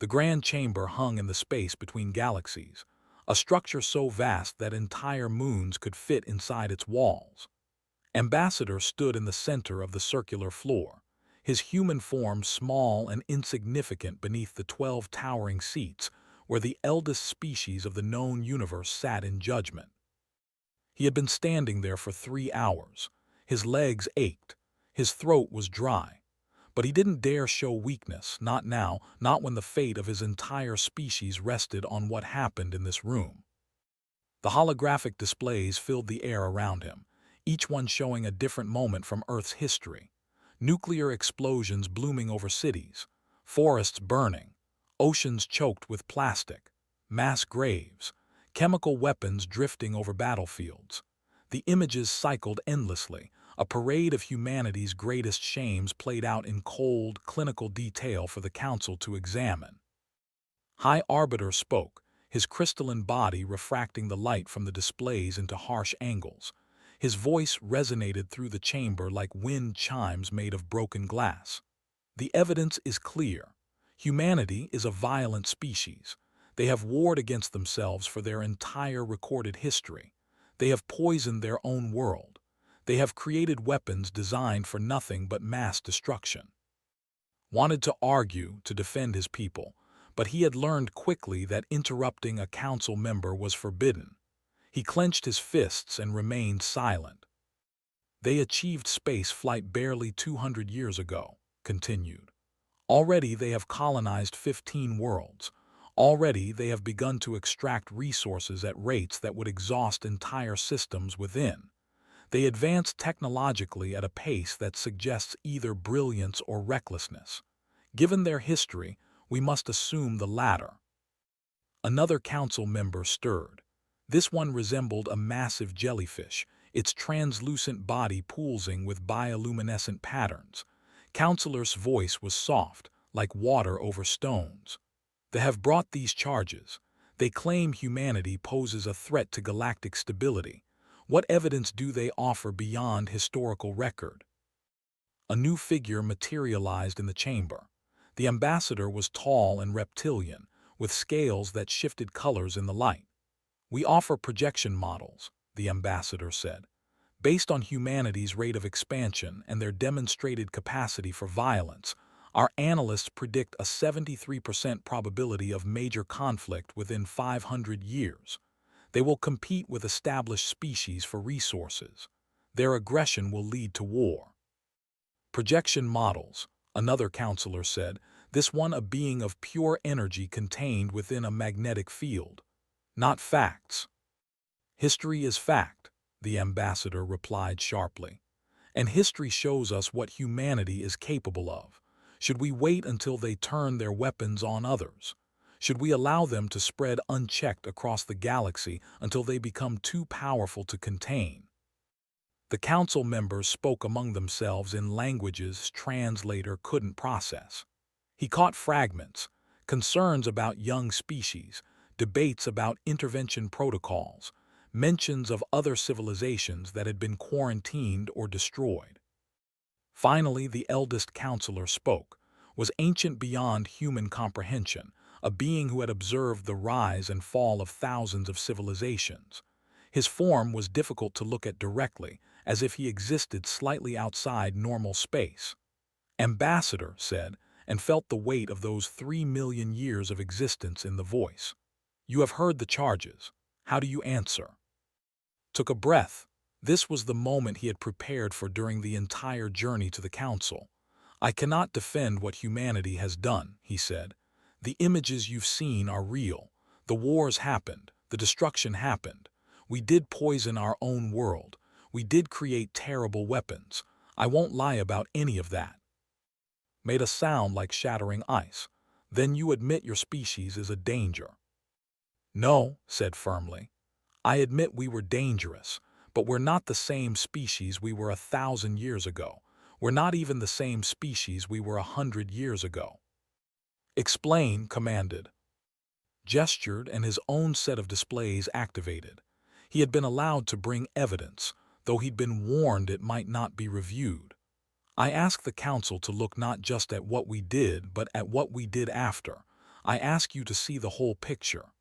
The grand chamber hung in the space between galaxies, a structure so vast that entire moons could fit inside its walls. Ambassador stood in the center of the circular floor, his human form small and insignificant beneath the 12 towering seats where the eldest species of the known universe sat in judgment. He had been standing there for 3 hours. His legs ached, his throat was dry, but he didn't dare show weakness, not now, not when the fate of his entire species rested on what happened in this room. The holographic displays filled the air around him, each one showing a different moment from Earth's history. Nuclear explosions blooming over cities, forests burning, oceans choked with plastic, mass graves, chemical weapons drifting over battlefields. The images cycled endlessly, a parade of humanity's greatest shames played out in cold, clinical detail for the Council to examine. High Arbiter spoke, his crystalline body refracting the light from the displays into harsh angles. His voice resonated through the chamber like wind chimes made of broken glass. The evidence is clear. Humanity is a violent species. They have warred against themselves for their entire recorded history. They have poisoned their own world. They have created weapons designed for nothing but mass destruction. Wanted to argue, to defend his people, but he had learned quickly that interrupting a council member was forbidden. He clenched his fists and remained silent. They achieved space flight barely 200 years ago, continued. Already they have colonized 15 worlds. Already they have begun to extract resources at rates that would exhaust entire systems within. They advance technologically at a pace that suggests either brilliance or recklessness. Given their history, we must assume the latter. Another council member stirred. This one resembled a massive jellyfish, its translucent body pulsing with bioluminescent patterns. Councilor's voice was soft, like water over stones. They have brought these charges. They claim humanity poses a threat to galactic stability. What evidence do they offer beyond historical record? A new figure materialized in the chamber. The ambassador was tall and reptilian, with scales that shifted colors in the light. We offer projection models, the ambassador said. Based on humanity's rate of expansion and their demonstrated capacity for violence, our analysts predict a 73% probability of major conflict within 500 years. They will compete with established species for resources. Their aggression will lead to war. Projection models, another counselor said, this one a being of pure energy contained within a magnetic field. Not facts. History is fact, the ambassador replied sharply. And history shows us what humanity is capable of. Should we wait until they turn their weapons on others? Should we allow them to spread unchecked across the galaxy until they become too powerful to contain? The council members spoke among themselves in languages translator couldn't process. He caught fragments, concerns about young species, debates about intervention protocols, mentions of other civilizations that had been quarantined or destroyed. Finally, the eldest counselor spoke, was ancient beyond human comprehension, a being who had observed the rise and fall of thousands of civilizations. His form was difficult to look at directly, as if he existed slightly outside normal space. Ambassador said, and felt the weight of those 3 million years of existence in the voice. You have heard the charges. How do you answer? Took a breath. This was the moment he had prepared for during the entire journey to the council. I cannot defend what humanity has done, he said. The images you've seen are real. The wars happened. The destruction happened. We did poison our own world. We did create terrible weapons. I won't lie about any of that. Made a sound like shattering ice. Then you admit your species is a danger. No, said firmly. I admit we were dangerous, but we're not the same species we were 1,000 years ago. We're not even the same species we were 100 years ago. Explain, commanded. Gestured, and his own set of displays activated. He had been allowed to bring evidence, though he'd been warned it might not be reviewed. I asked the council to look not just at what we did, but at what we did after. I ask you to see the whole picture."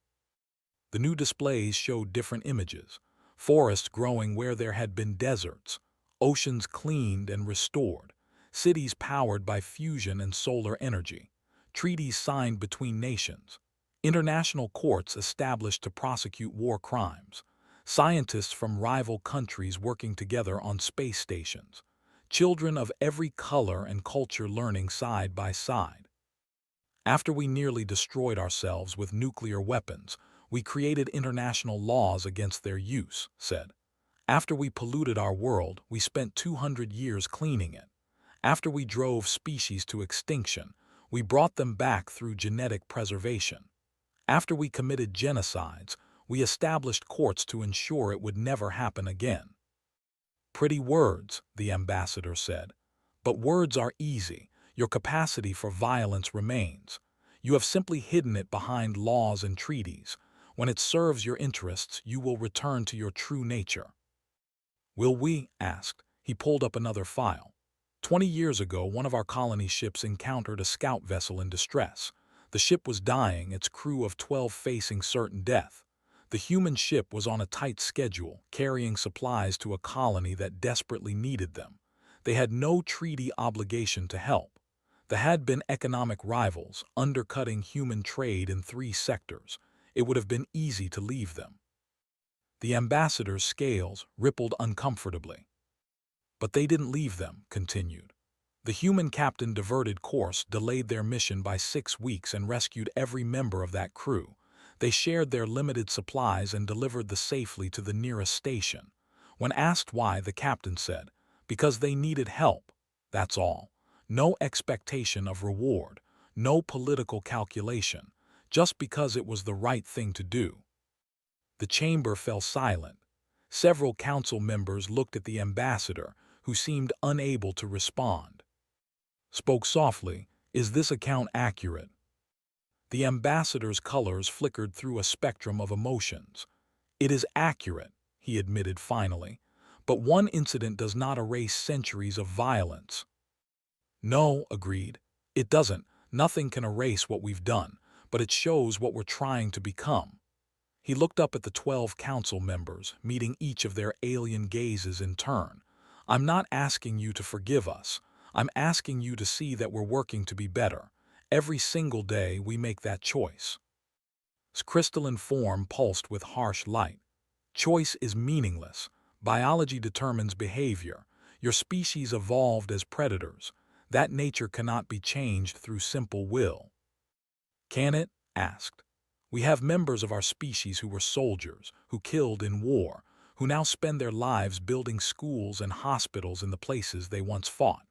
The new displays showed different images: forests growing where there had been deserts, oceans cleaned and restored, cities powered by fusion and solar energy, treaties signed between nations, international courts established to prosecute war crimes, scientists from rival countries working together on space stations, children of every color and culture learning side by side. After we nearly destroyed ourselves with nuclear weapons, we created international laws against their use, said. After we polluted our world, we spent 200 years cleaning it. After we drove species to extinction, we brought them back through genetic preservation. After we committed genocides, we established courts to ensure it would never happen again. Pretty words, the ambassador said. But words are easy. Your capacity for violence remains. You have simply hidden it behind laws and treaties. When it serves your interests, you will return to your true nature. Will we? Asked. He pulled up another file. 20 years ago, one of our colony ships encountered a scout vessel in distress. The ship was dying, its crew of 12 facing certain death. The human ship was on a tight schedule, carrying supplies to a colony that desperately needed them. They had no treaty obligation to help. There had been economic rivals, undercutting human trade in 3 sectors. It would have been easy to leave them. The ambassador's scales rippled uncomfortably. But they didn't leave them, continued. The human captain diverted course, delayed their mission by 6 weeks, and rescued every member of that crew. They shared their limited supplies and delivered them safely to the nearest station. When asked why, the captain said, "Because they needed help. That's all. No expectation of reward, no political calculation, just because it was the right thing to do." The chamber fell silent. Several council members looked at the ambassador, who seemed unable to respond. Spoke softly, "Is this account accurate?" The ambassador's colors flickered through a spectrum of emotions. "It is accurate," he admitted finally, "but one incident does not erase centuries of violence." "No," agreed. "It doesn't. Nothing can erase what we've done, but it shows what we're trying to become." He looked up at the 12 council members, meeting each of their alien gazes in turn. "I'm not asking you to forgive us. I'm asking you to see that we're working to be better. Every single day we make that choice." His crystalline form pulsed with harsh light. "Choice is meaningless. Biology determines behavior. Your species evolved as predators. That nature cannot be changed through simple will." "Can it?" asked. "We have members of our species who were soldiers, who killed in war, who now spend their lives building schools and hospitals in the places they once fought.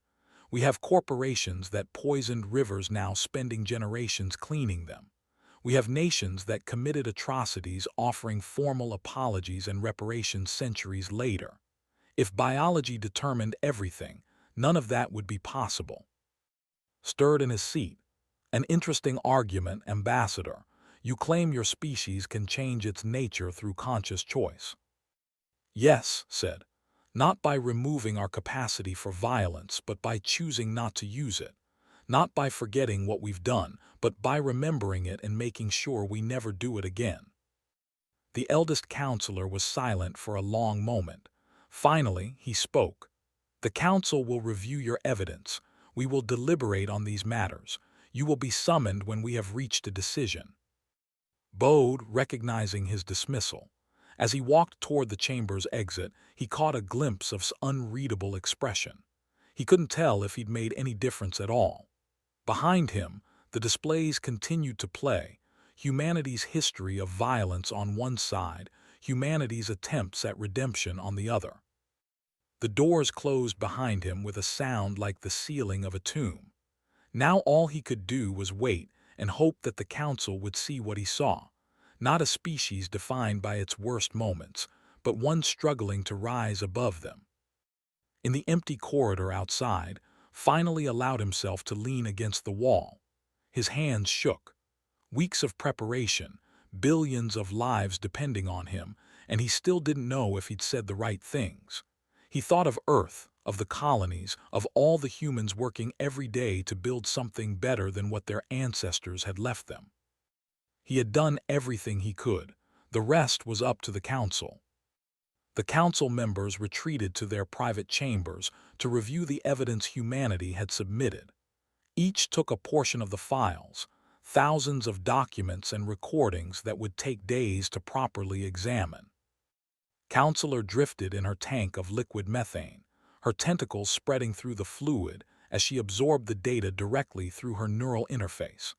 We have corporations that poisoned rivers now spending generations cleaning them. We have nations that committed atrocities offering formal apologies and reparations centuries later. If biology determined everything, none of that would be possible." Stirred in his seat. "An interesting argument, Ambassador. You claim your species can change its nature through conscious choice." "Yes," said. "Not by removing our capacity for violence, but by choosing not to use it. Not by forgetting what we've done, but by remembering it and making sure we never do it again." The eldest counselor was silent for a long moment. Finally, he spoke. "The council will review your evidence. We will deliberate on these matters. You will be summoned when we have reached a decision." Bode, recognizing his dismissal. As he walked toward the chamber's exit, he caught a glimpse of unreadable expression. He couldn't tell if he'd made any difference at all. Behind him, the displays continued to play, humanity's history of violence on one side, humanity's attempts at redemption on the other. The doors closed behind him with a sound like the sealing of a tomb. Now all he could do was wait and hope that the council would see what he saw. Not a species defined by its worst moments, but one struggling to rise above them. In the empty corridor outside, finally allowed himself to lean against the wall. His hands shook. Weeks of preparation, billions of lives depending on him, and he still didn't know if he'd said the right things. He thought of Earth, of the colonies, of all the humans working every day to build something better than what their ancestors had left them. He had done everything he could. The rest was up to the council. The council members retreated to their private chambers to review the evidence humanity had submitted. Each took a portion of the files, thousands of documents and recordings that would take days to properly examine. Counselor drifted in her tank of liquid methane, her tentacles spreading through the fluid as she absorbed the data directly through her neural interface.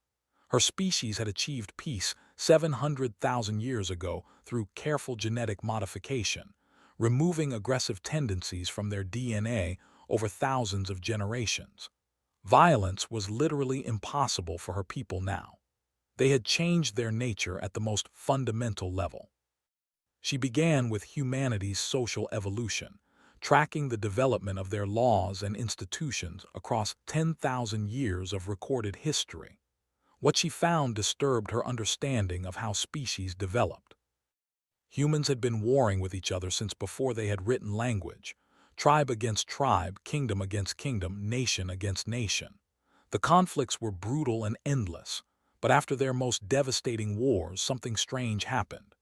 Her species had achieved peace 700,000 years ago through careful genetic modification, removing aggressive tendencies from their DNA over thousands of generations. Violence was literally impossible for her people now. They had changed their nature at the most fundamental level. She began with humanity's social evolution, tracking the development of their laws and institutions across 10,000 years of recorded history. What she found disturbed her understanding of how species developed. Humans had been warring with each other since before they had written language, tribe against tribe, kingdom against kingdom, nation against nation. The conflicts were brutal and endless, but after their most devastating wars, something strange happened.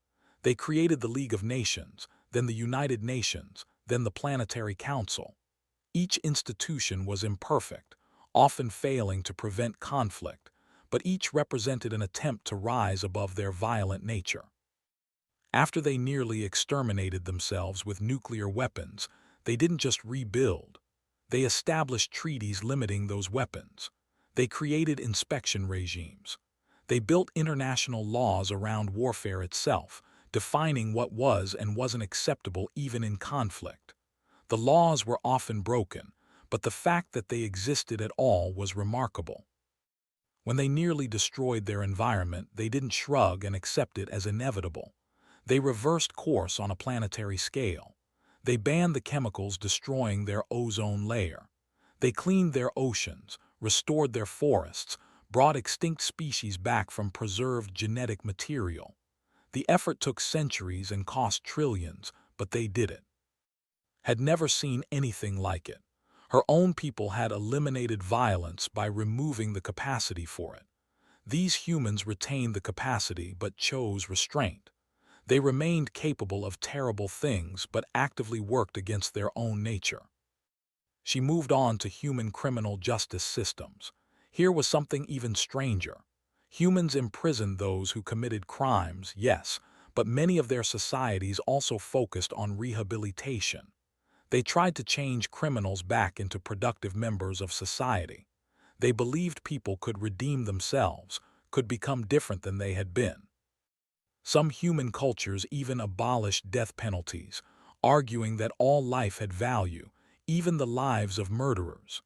They created the League of Nations, then the United Nations, then the Planetary Council. Each institution was imperfect, often failing to prevent conflict, but each represented an attempt to rise above their violent nature. After they nearly exterminated themselves with nuclear weapons, they didn't just rebuild. They established treaties limiting those weapons. They created inspection regimes. They built international laws around warfare itself, defining what was and wasn't acceptable even in conflict. The laws were often broken, but the fact that they existed at all was remarkable. When they nearly destroyed their environment, they didn't shrug and accept it as inevitable. They reversed course on a planetary scale. They banned the chemicals destroying their ozone layer. They cleaned their oceans, restored their forests, brought extinct species back from preserved genetic material. The effort took centuries and cost trillions, but they did it. Had never seen anything like it. Her own people had eliminated violence by removing the capacity for it. These humans retained the capacity but chose restraint. They remained capable of terrible things but actively worked against their own nature. She moved on to human criminal justice systems. Here was something even stranger. Humans imprisoned those who committed crimes, yes, but many of their societies also focused on rehabilitation. They tried to change criminals back into productive members of society. They believed people could redeem themselves, could become different than they had been. Some human cultures even abolished death penalties, arguing that all life had value, even the lives of murderers.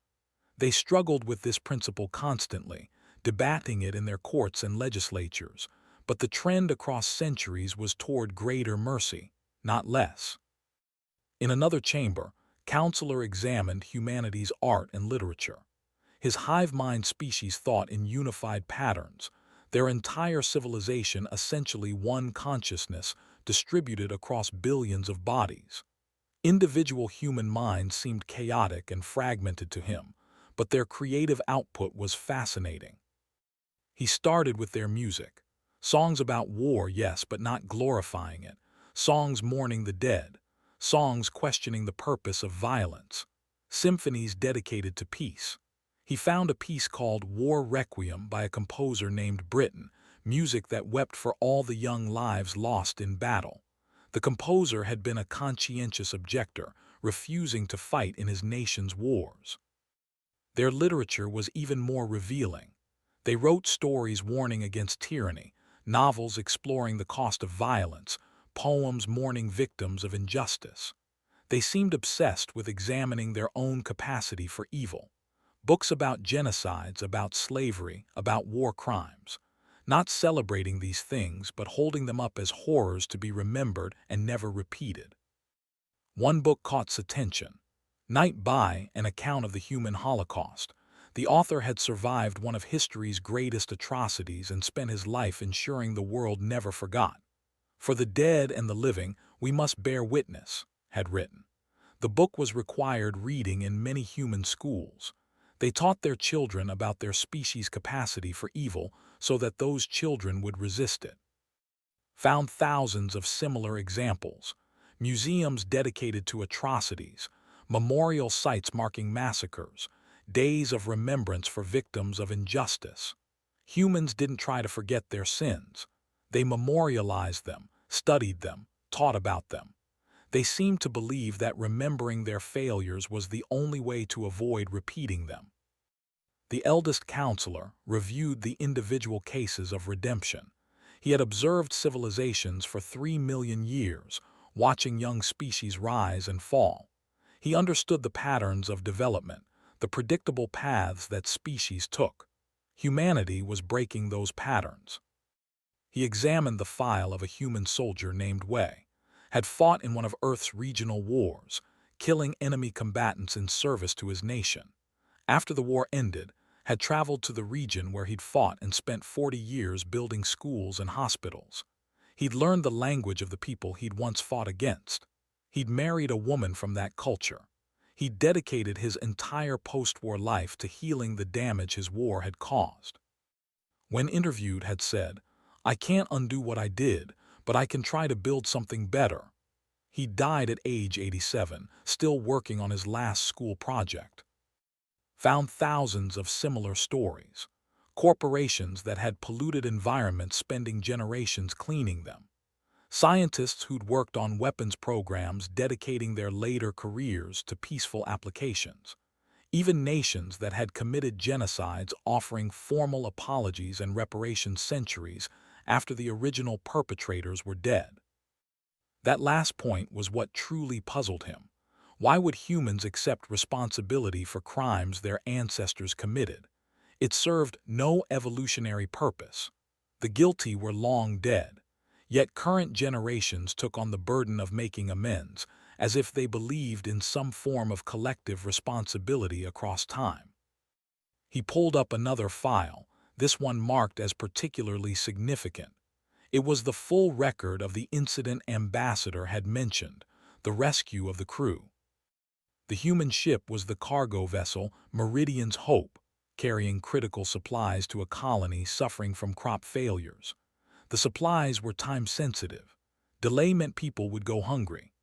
They struggled with this principle constantly, debating it in their courts and legislatures, but the trend across centuries was toward greater mercy, not less. In another chamber, Counselor examined humanity's art and literature. His hive-mind species thought in unified patterns, their entire civilization essentially one consciousness distributed across billions of bodies. Individual human minds seemed chaotic and fragmented to him, but their creative output was fascinating. He started with their music. Songs about war, yes, but not glorifying it. Songs mourning the dead. Songs questioning the purpose of violence. Symphonies dedicated to peace. He found a piece called War Requiem by a composer named Britain, music that wept for all the young lives lost in battle. The composer had been a conscientious objector, refusing to fight in his nation's wars. Their literature was even more revealing. They wrote stories warning against tyranny, novels exploring the cost of violence, poems mourning victims of injustice. They seemed obsessed with examining their own capacity for evil. Books about genocides, about slavery, about war crimes. Not celebrating these things, but holding them up as horrors to be remembered and never repeated. One book caught attention. Night by, an account of the human Holocaust. The author had survived one of history's greatest atrocities and spent his life ensuring the world never forgot. For the dead and the living, we must bear witness, had written. The book was required reading in many human schools. They taught their children about their species' capacity for evil, so that those children would resist it. Found thousands of similar examples: museums dedicated to atrocities, memorial sites marking massacres, days of remembrance for victims of injustice. Humans didn't try to forget their sins. They memorialized them, studied them, taught about them. They seemed to believe that remembering their failures was the only way to avoid repeating them. The eldest counselor reviewed the individual cases of redemption. He had observed civilizations for 3 million years, watching young species rise and fall. He understood the patterns of development, the predictable paths that species took. Humanity was breaking those patterns. He examined the file of a human soldier named Wei, had fought in one of Earth's regional wars, killing enemy combatants in service to his nation. After the war ended, had traveled to the region where he'd fought and spent 40 years building schools and hospitals. He'd learned the language of the people he'd once fought against. He'd married a woman from that culture. He dedicated his entire post-war life to healing the damage his war had caused. When interviewed, had said, "I can't undo what I did, but I can try to build something better." He died at age 87, still working on his last school project. Found thousands of similar stories. Corporations that had polluted environments spending generations cleaning them. Scientists who'd worked on weapons programs dedicating their later careers to peaceful applications. Even nations that had committed genocides offering formal apologies and reparations centuries after the original perpetrators were dead. That last point was what truly puzzled him. Why would humans accept responsibility for crimes their ancestors committed? It served no evolutionary purpose. The guilty were long dead. Yet current generations took on the burden of making amends, as if they believed in some form of collective responsibility across time. He pulled up another file, this one marked as particularly significant. It was the full record of the incident Ambassador had mentioned, the rescue of the crew. The human ship was the cargo vessel Meridian's Hope, carrying critical supplies to a colony suffering from crop failures. The supplies were time-sensitive. Delay meant people would go hungry.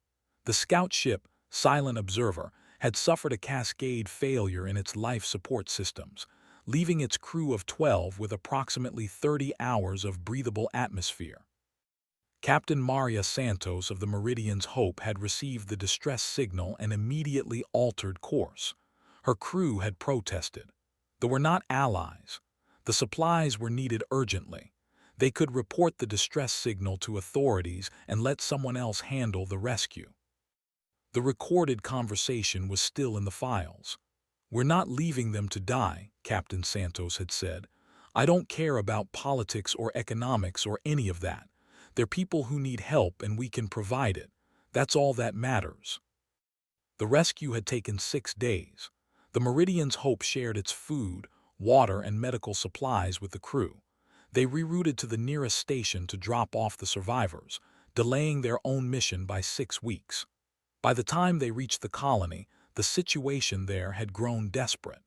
The scout ship, Silent Observer, had suffered a cascade failure in its life support systems, leaving its crew of 12 with approximately 30 hours of breathable atmosphere. Captain Maria Santos of the Meridian's Hope had received the distress signal and immediately altered course. Her crew had protested. They were not allies. The supplies were needed urgently. They could report the distress signal to authorities and let someone else handle the rescue. The recorded conversation was still in the files. "We're not leaving them to die," Captain Santos had said. "I don't care about politics or economics or any of that. They're people who need help and we can provide it. That's all that matters." The rescue had taken 6 days. The Meridian's Hope shared its food, water, and medical supplies with the crew. They rerouted to the nearest station to drop off the survivors, delaying their own mission by 6 weeks. By the time they reached the colony, the situation there had grown desperate.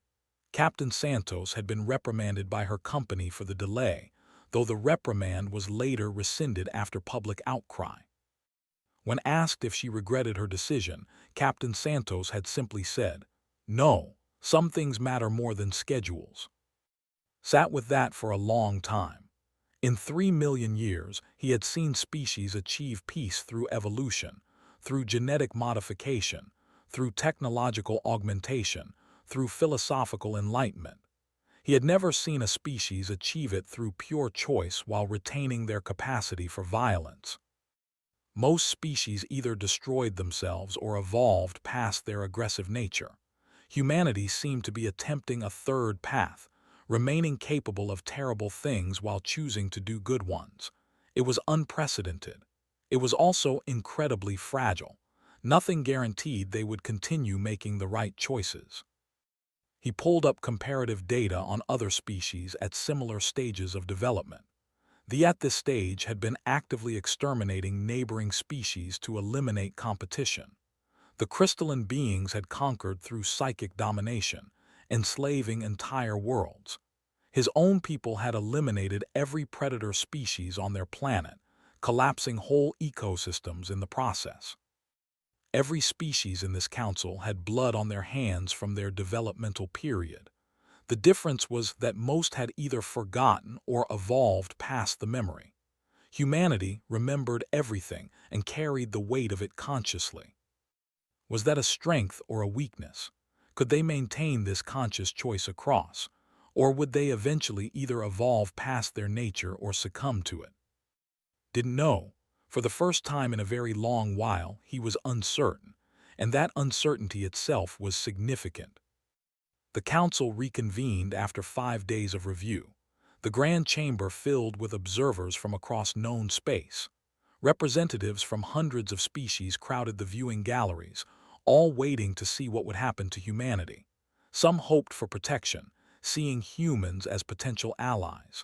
Captain Santos had been reprimanded by her company for the delay, though the reprimand was later rescinded after public outcry. When asked if she regretted her decision, Captain Santos had simply said, "No, some things matter more than schedules." Sat with that for a long time. In 3 million years, he had seen species achieve peace through evolution, through genetic modification, through technological augmentation, through philosophical enlightenment. He had never seen a species achieve it through pure choice while retaining their capacity for violence. Most species either destroyed themselves or evolved past their aggressive nature. Humanity seemed to be attempting a third path, remaining capable of terrible things while choosing to do good ones. It was unprecedented. It was also incredibly fragile. Nothing guaranteed they would continue making the right choices. He pulled up comparative data on other species at similar stages of development. They at this stage had been actively exterminating neighboring species to eliminate competition. The crystalline beings had conquered through psychic domination, enslaving entire worlds. His own people had eliminated every predator species on their planet, collapsing whole ecosystems in the process. Every species in this council had blood on their hands from their developmental period. The difference was that most had either forgotten or evolved past the memory. Humanity remembered everything and carried the weight of it consciously. Was that a strength or a weakness? Could they maintain this conscious choice across? Or would they eventually either evolve past their nature or succumb to it? Didn't know. For the first time in a very long while, he was uncertain, and that uncertainty itself was significant. The council reconvened after 5 days of review. The grand chamber filled with observers from across known space. Representatives from hundreds of species crowded the viewing galleries, all waiting to see what would happen to humanity. Some hoped for protection, seeing humans as potential allies.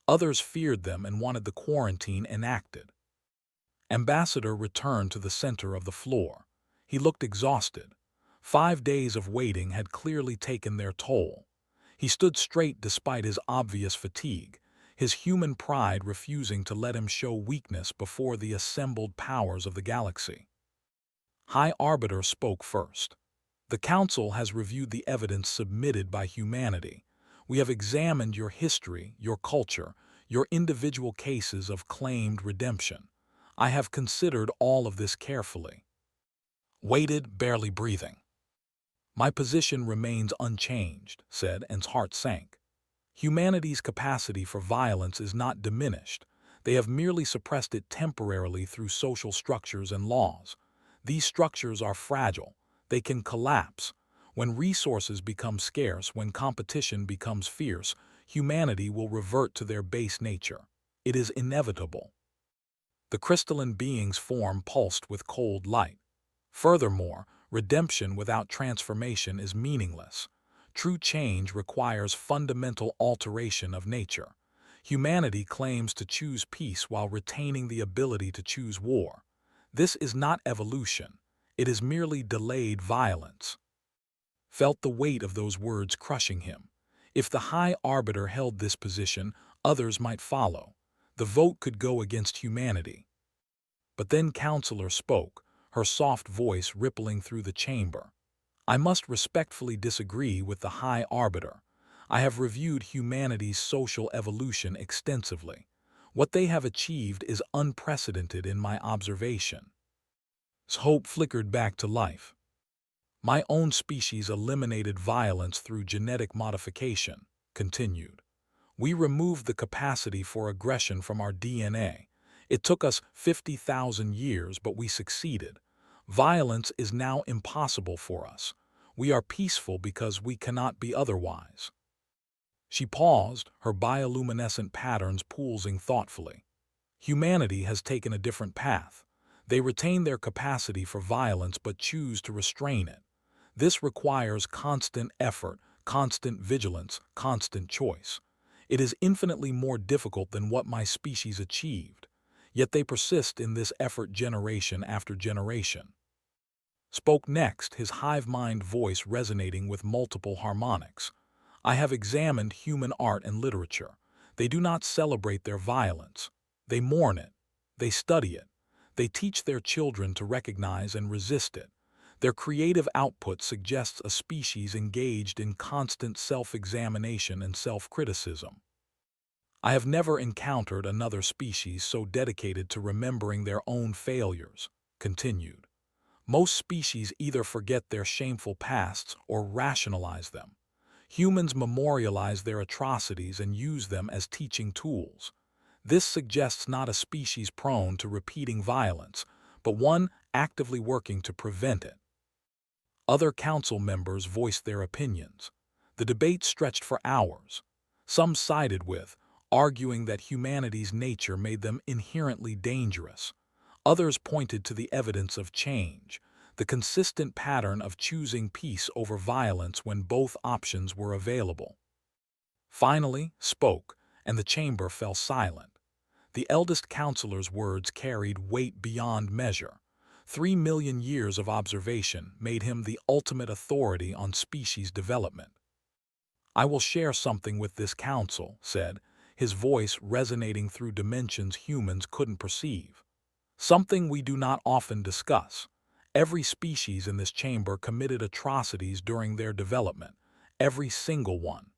Others feared them and wanted the quarantine enacted. Ambassador returned to the center of the floor. He looked exhausted. 5 days of waiting had clearly taken their toll. He stood straight despite his obvious fatigue, his human pride refusing to let him show weakness before the assembled powers of the galaxy. High Arbiter spoke first. The Council has reviewed the evidence submitted by humanity. We have examined your history, your culture, your individual cases of claimed redemption. I have considered all of this carefully. Waited, barely breathing. My position remains unchanged, said, and's heart sank. Humanity's capacity for violence is not diminished. They have merely suppressed it temporarily through social structures and laws. These structures are fragile. They can collapse. When resources become scarce, when competition becomes fierce, humanity will revert to their base nature. It is inevitable. The crystalline being's form pulsed with cold light. Furthermore, redemption without transformation is meaningless. True change requires fundamental alteration of nature. Humanity claims to choose peace while retaining the ability to choose war. This is not evolution. It is merely delayed violence. Felt the weight of those words crushing him. If the High Arbiter held this position, others might follow. The vote could go against humanity. But then Counselor spoke, her soft voice rippling through the chamber. I must respectfully disagree with the High Arbiter. I have reviewed humanity's social evolution extensively. What they have achieved is unprecedented in my observation. Hope flickered back to life. My own species eliminated violence through genetic modification, continued. We removed the capacity for aggression from our DNA. It took us 50,000 years, but we succeeded. Violence is now impossible for us. We are peaceful because we cannot be otherwise. She paused, her bioluminescent patterns pulsing thoughtfully. Humanity has taken a different path. They retain their capacity for violence but choose to restrain it. This requires constant effort, constant vigilance, constant choice. It is infinitely more difficult than what my species achieved. Yet they persist in this effort generation after generation. Spoke next, his hive-mind voice resonating with multiple harmonics. I have examined human art and literature. They do not celebrate their violence. They mourn it. They study it. They teach their children to recognize and resist it. Their creative output suggests a species engaged in constant self-examination and self-criticism. I have never encountered another species so dedicated to remembering their own failures, continued. Most species either forget their shameful pasts or rationalize them. Humans memorialize their atrocities and use them as teaching tools. This suggests not a species prone to repeating violence, but one actively working to prevent it. Other council members voiced their opinions. The debate stretched for hours. Some sided with, arguing that humanity's nature made them inherently dangerous. Others pointed to the evidence of change, the consistent pattern of choosing peace over violence when both options were available. Finally, spoke, and the chamber fell silent. The eldest counselor's words carried weight beyond measure. 3 million years of observation made him the ultimate authority on species development. I will share something with this council, said, his voice resonating through dimensions humans couldn't perceive. Something we do not often discuss. Every species in this chamber committed atrocities during their development, every single one.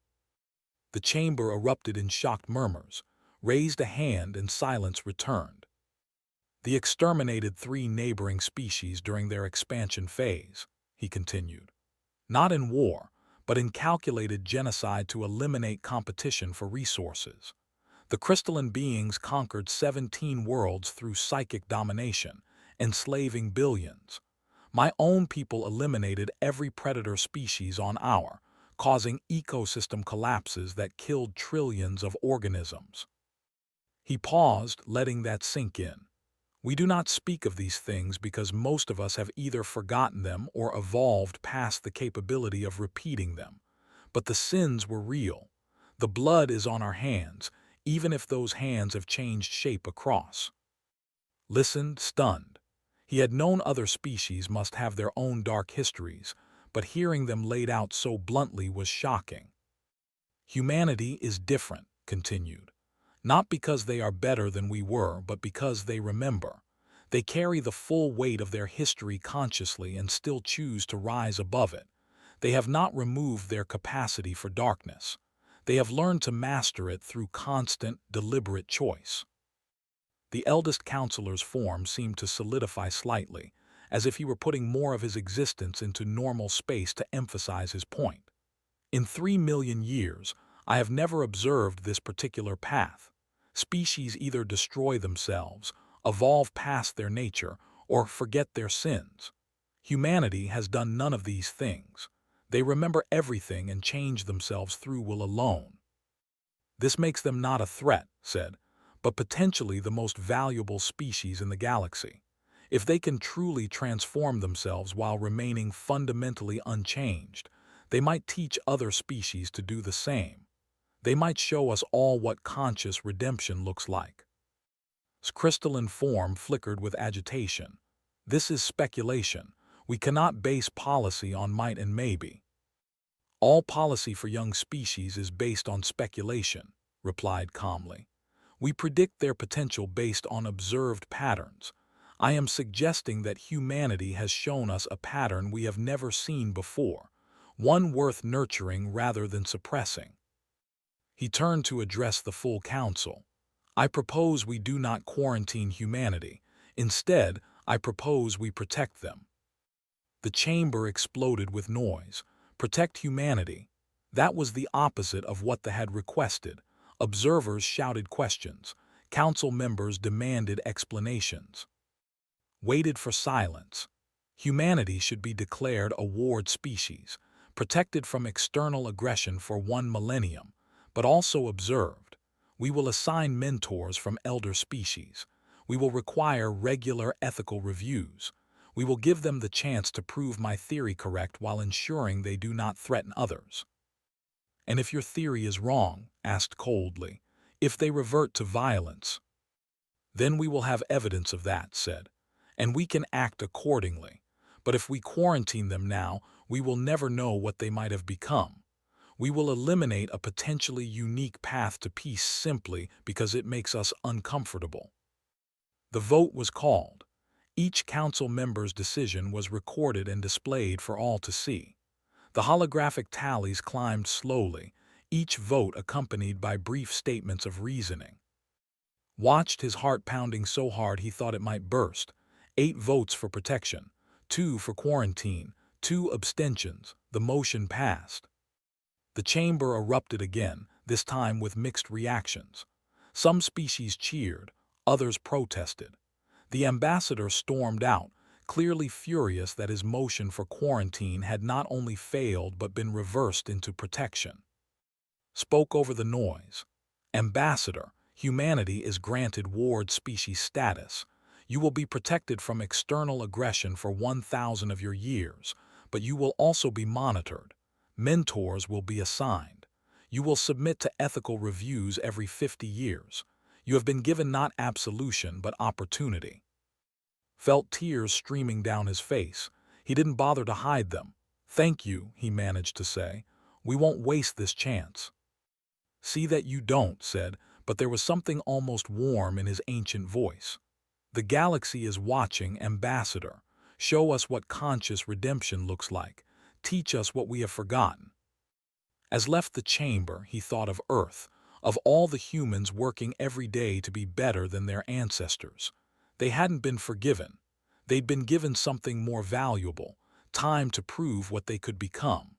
The chamber erupted in shocked murmurs, raised a hand and silence returned. The exterminated 3 neighboring species during their expansion phase, he continued. Not in war, but in calculated genocide to eliminate competition for resources. The crystalline beings conquered 17 worlds through psychic domination, enslaving billions. My own people eliminated every predator species on our, causing ecosystem collapses that killed trillions of organisms. He paused, letting that sink in. We do not speak of these things because most of us have either forgotten them or evolved past the capability of repeating them. But the sins were real. The blood is on our hands, even if those hands have changed shape across. Listened, stunned. He had known other species must have their own dark histories, but hearing them laid out so bluntly was shocking. Humanity is different, continued. Not because they are better than we were, but because they remember. They carry the full weight of their history consciously and still choose to rise above it. They have not removed their capacity for darkness. They have learned to master it through constant, deliberate choice. The eldest counselor's form seemed to solidify slightly, as if he were putting more of his existence into normal space to emphasize his point. In 3 million years, I have never observed this particular path. Species either destroy themselves, evolve past their nature, or forget their sins. Humanity has done none of these things. They remember everything and change themselves through will alone. This makes them not a threat, said, but potentially the most valuable species in the galaxy. If they can truly transform themselves while remaining fundamentally unchanged, they might teach other species to do the same. They might show us all what conscious redemption looks like. His crystalline form flickered with agitation. This is speculation. We cannot base policy on might and maybe. All policy for young species is based on speculation, replied calmly. We predict their potential based on observed patterns. I am suggesting that humanity has shown us a pattern we have never seen before, one worth nurturing rather than suppressing. He turned to address the full council. I propose we do not quarantine humanity. Instead, I propose we protect them. The chamber exploded with noise. Protect humanity. That was the opposite of what they had requested. Observers shouted questions. Council members demanded explanations. Waited for silence. Humanity should be declared a ward species, protected from external aggression for 1 millennium, but also observed. We will assign mentors from elder species. We will require regular ethical reviews. We will give them the chance to prove my theory correct while ensuring they do not threaten others. And if your theory is wrong, asked coldly, if they revert to violence, then we will have evidence of that, said, and we can act accordingly. But if we quarantine them now, we will never know what they might have become. We will eliminate a potentially unique path to peace simply because it makes us uncomfortable. The vote was called. Each council member's decision was recorded and displayed for all to see. The holographic tallies climbed slowly, each vote accompanied by brief statements of reasoning. Watched, his heart pounding so hard he thought it might burst. 8 votes for protection, 2 for quarantine, 2 abstentions. The motion passed. The chamber erupted again, this time with mixed reactions. Some species cheered, others protested. The ambassador stormed out, clearly furious that his motion for quarantine had not only failed but been reversed into protection. Spoke over the noise. Ambassador, humanity is granted ward species status. You will be protected from external aggression for 1,000 of your years, but you will also be monitored. Mentors will be assigned. You will submit to ethical reviews every 50 years. You have been given not absolution but opportunity. Felt tears streaming down his face. He didn't bother to hide them. Thank you, he managed to say. We won't waste this chance." "See that you don't," said, but there was something almost warm in his ancient voice. "The galaxy is watching, Ambassador. Show us what conscious redemption looks like. Teach us what we have forgotten." As left the chamber, he thought of Earth, of all the humans working every day to be better than their ancestors. They hadn't been forgiven. They'd been given something more valuable, time to prove what they could become.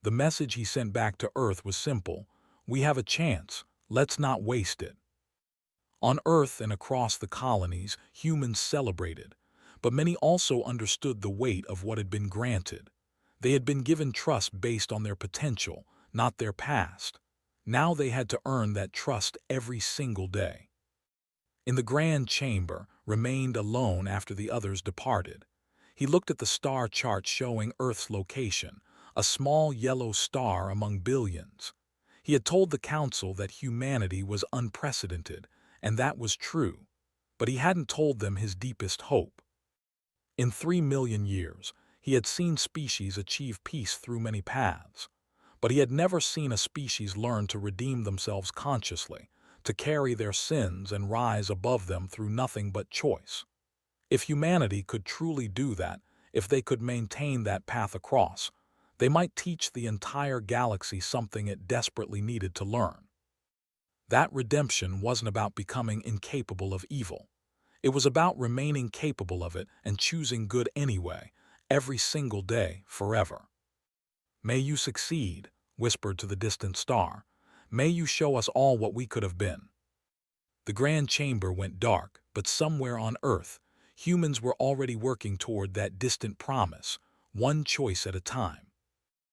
The message he sent back to Earth was simple: "We have a chance. Let's not waste it." On Earth and across the colonies, humans celebrated, but many also understood the weight of what had been granted. They had been given trust based on their potential, not their past. Now they had to earn that trust every single day. In the grand chamber, remained alone after the others departed. He looked at the star chart showing Earth's location, a small yellow star among billions. He had told the council that humanity was unprecedented, and that was true, but he hadn't told them his deepest hope. In 3 million years, he had seen species achieve peace through many paths, but he had never seen a species learn to redeem themselves consciously, to carry their sins and rise above them through nothing but choice. If humanity could truly do that, if they could maintain that path across, they might teach the entire galaxy something it desperately needed to learn. That redemption wasn't about becoming incapable of evil. It was about remaining capable of it and choosing good anyway, every single day, forever. "May you succeed," whispered to the distant star. "May you show us all what we could have been." The grand chamber went dark, but somewhere on Earth, humans were already working toward that distant promise, one choice at a time.